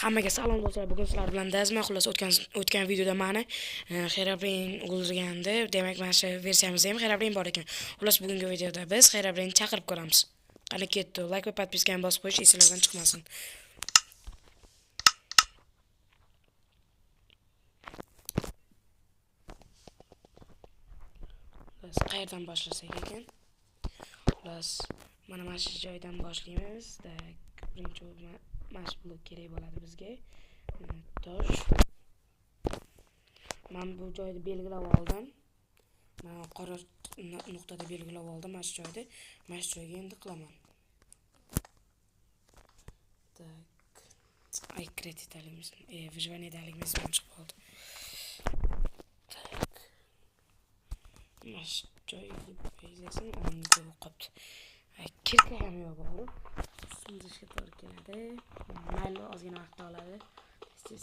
Hammaga salom do'stlar. Bugun sizlar bilan dazman. Xullas o'tgan videoda meni Xerabrin o'ldirgandi. Demak, mana shu versiyamizda ham Xerabrin bor ekan. Xullas bugungi videoda biz Xerabrinni chaqirib ko'ramiz. Qani ketdi. Like va podpiskani bosib qo'yish esingizdan chiqmasin. Biz qayerdan boshlasak ekan? Xullas mana shu joydan boshlaymiz. Birinchi mash blok kerak bo'ladi bizga. Tosh. Men bu joyda belgilab oldim. Men qora nuqtada belgilab oldim mana shu joyda. Mana shu joyga endi qilaman. Tak. Ay kreditligimiz, vyjvaniyadaligimiz ham chiqib qoldi. Tak. Mana shu joyga belgilasam, unda qopti. Ay kirka ham yo'q bor. Sindishga to'g'ri keladi. Mayli ozgina vaqt oladi. Tez.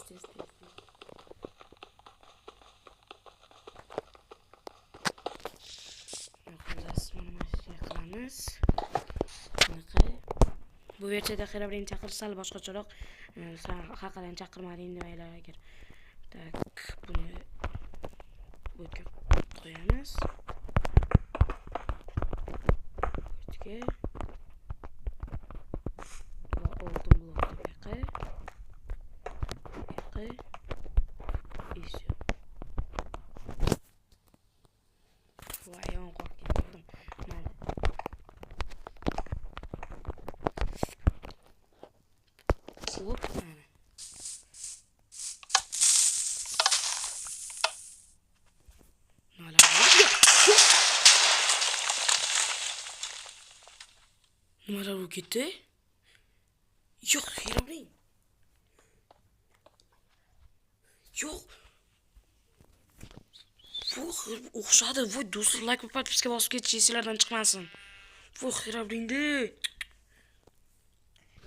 Bu versiyada Xerabrinni chaqirsal boshqacharoq haqadan chaqirmading demaylar agar. Tak, buni bu yerga qo'yamiz. Bu yerga va oltin blokni и всё. Voy, yon qo'yib ketdim. Mana Hop, mana. Nimalar bo'lib ketdi? Yo'q, Xerabrin. Yo'q. Bu o'xshadi. Voy, do'stlar, like va podpiska bosib ketish esingizdan chiqmasin. Bu Xerabrindi.